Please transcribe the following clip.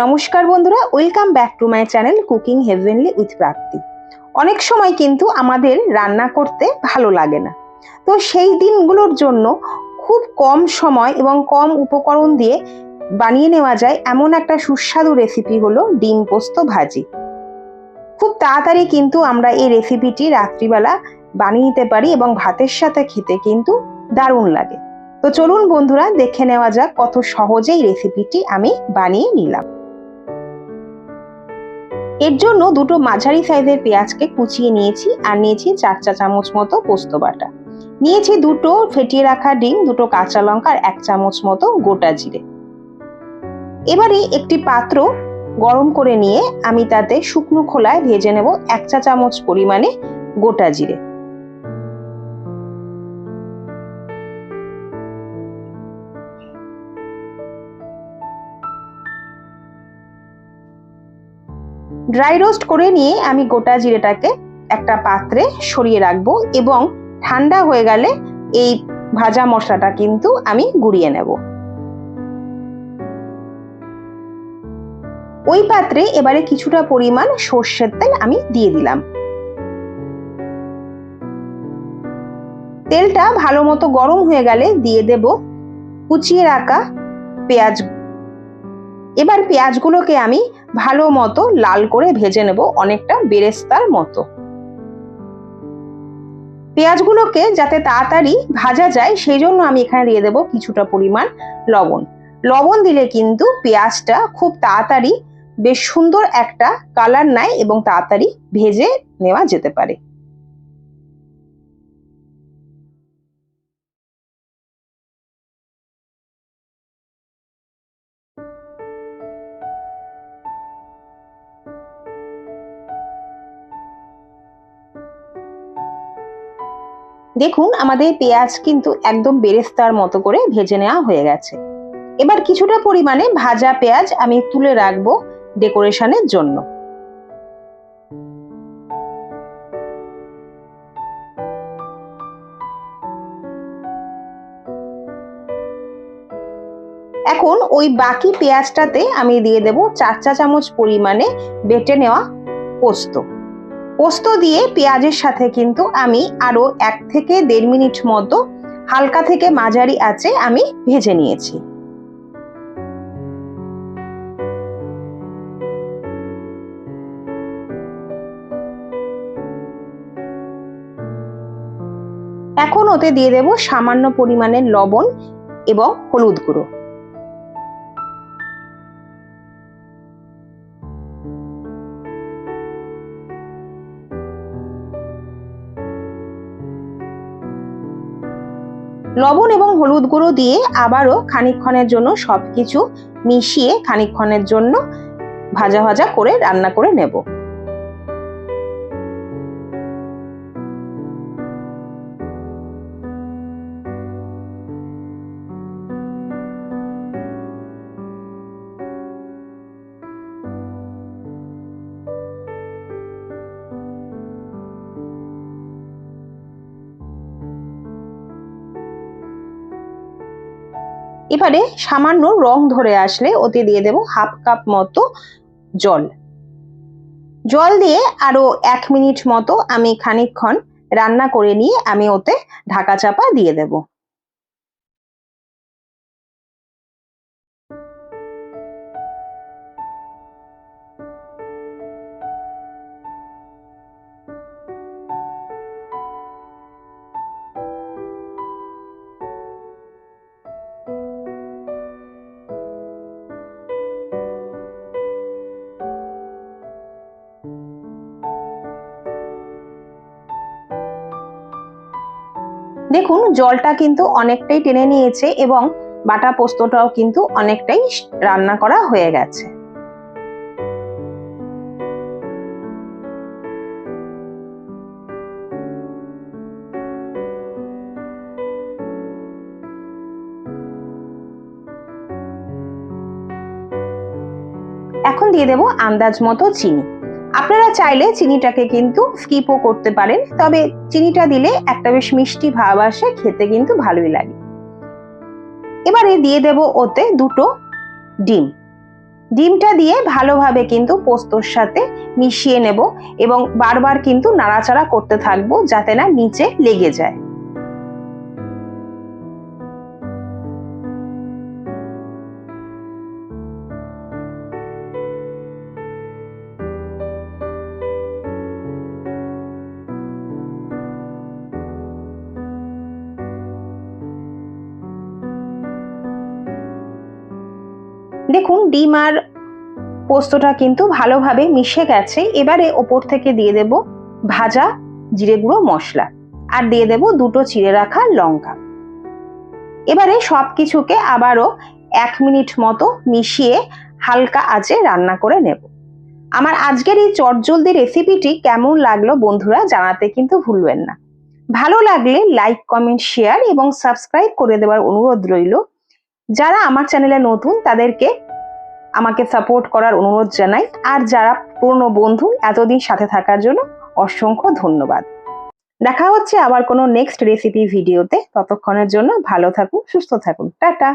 নমস্কার বন্ধুরা, welcome back to my channel cooking heavenly with Prapti. অনেক সময় কিন্তু আমাদের রান্না করতে ভালো লাগে না, তো সেই দিনগুলোর জন্য খুব কম সময় এবং কম উপকরণ দিয়ে বানিয়ে নেওয়া যায় এমন একটা সুস্বাদু রেসিপি হলো ডিম পোস্ত ভাজি। খুব তাড়াতাড়ি কিন্তু আমরা এই রেসিপিটি রাত্রিবেলা বানিয়ে নিতে পারি এবং ভাতের সাথে খেতে কিন্তু দারুণ লাগে। তো চলুন বন্ধুরা, দেখে নেওয়া যাক কত সহজেই রেসিপিটি আমি বানিয়ে নিলাম। এর জন্য দুটো মাঝারি সাইজের পেঁয়াজকে কুচিয়ে নিয়েছি, আর নিয়েছি 4 চা চামচ মতো পোস্ত বাটা, নিয়েছি দুটো ফেটিয়ে রাখা ডিম, দুটো কাঁচা লঙ্কা আর 1 চামচ মতো গোটা জিরে। এবারে একটি পাত্র গরম করে নিয়ে আমি তাতে শুকনো খোলায় ভেজে নেব 1 চা চামচ পরিমাণে গোটা জিরে। ড্রাই রোস্ট করে নিয়ে আমি গোটা জিরেটাকে একটা পাত্রে সরিয়ে রাখবো এবং ঠান্ডা হয়ে গেলে এই ভাজা মশলাটা কিন্তু আমি গুঁড়িয়ে নেব। ওই পাত্রে এবারে কিছুটা পরিমাণ সর্ষের তেল আমি দিয়ে দিলাম। তেলটা ভালো মতো গরম হয়ে গেলে দিয়ে দেব কুচিয়ে রাখা পেঁয়াজ। এবার পেঁয়াজগুলোকে আমি ভালো মতো লাল করে ভেজে নেব, অনেকটা বেরেস্তার মতো। পেঁয়াজগুলোকে যাতে তাড়াতাড়ি ভাজা যায় সেই জন্য আমি এখানে দিয়ে দেব কিছুটা পরিমাণ লবণ। লবণ দিলে কিন্তু পেঁয়াজটা খুব তাড়াতাড়ি বেশ সুন্দর একটা কালার নেয় এবং তাড়াতাড়ি ভেজে নেওয়া যেতে পারে। দেখুন আমাদের পেঁয়াজ কিন্তু একদম বেরেস্তার মতো করে ভেজে নেওয়া হয়ে গেছে। এবার কিছুটা পরিমাণে ভাজা পেঁয়াজ আমি তুলে রাখবো ডেকোরেশনের জন্য। এখন ওই বাকি পেঁয়াজটাতে আমি দিয়ে দেব 4 চা চামচ পরিমাণে বেটে নেওয়া পোস্ত। পোস্ত দিয়ে পেঁয়াজের সাথে কিন্তু আমি আরো 1 থেকে 1.5 মিনিট মতো হালকা থেকে মাঝারি আঁচে আমি ভেজে নিয়েছি। এখন ওতে দিয়ে দেব সামান্য পরিমাণে লবণ এবং হলুদ গুঁড়ো। লবণ এবং হলুদ গুঁড়ো দিয়ে আবারও খানিকক্ষণের জন্য সবকিছু মিশিয়ে খানিকক্ষণের জন্য ভাজা ভাজা করে রান্না করে নেব। এবারে সামান্য রং ধরে আসলে ওতে দিয়ে দেব 1/2 কাপ মতো জল। জল দিয়ে আরো 1 মিনিট মতো আমি খানিকক্ষণ রান্না করে নিয়ে আমি ওতে ঢাকা চাপা দিয়ে দেব। দেখুন জলটা কিন্তু অনেকটাই টেনে নিয়েছে এবং বাটা পোস্তটাও কিন্তু অনেকটাই রান্না করা হয়ে গেছে। এখন দিয়ে দেব আন্দাজ মতো চিনি। আপনারা চাইলে চিনিটাকে কিন্তু স্কিপও করতে পারেন, তবে চিনিটা দিলে একটা বেশ মিষ্টি ভাব আসে, খেতে কিন্তু ভালোই লাগে। এবারে দিয়ে দেব ওতে দুটো ডিম। ডিমটা দিয়ে ভালোভাবে কিন্তু পোস্তর সাথে মিশিয়ে নেব এবং বারবার কিন্তু নাড়াচাড়া করতে থাকবো যাতে না নিচে লেগে যায়। দেখুন ডিম আর পোস্তটা কিন্তু ভালোভাবে মিশে গেছে। এবারে ওপর থেকে দিয়ে দেব ভাজা জিরে গুঁড়ো মশলা আর দিয়ে দেব দুটো চিড়ে রাখা লঙ্কা। এবারে সবকিছুকে আবারও 1 মিনিট মতো মিশিয়ে হালকা আঁচে রান্না করে নেব। আমার আজকের এই চটজলদি রেসিপিটি কেমন লাগলো বন্ধুরা জানাতে কিন্তু ভুলবেন না। ভালো লাগলে লাইক, কমেন্ট, শেয়ার এবং সাবস্ক্রাইব করে দেওয়ার অনুরোধ রইল। যারা আমার চ্যানেলে নতুন তাদেরকে আমাকে সাপোর্ট করার অনুরোধ জানাই, আর যারা পুরনো বন্ধু এতদিন সাথে থাকার জন্য অসংখ্য ধন্যবাদ। দেখা হচ্ছে আবার কোনো নেক্সট রেসিপি ভিডিওতে। ততক্ষণের জন্য ভালো থাকুন, সুস্থ থাকুন, টাটা।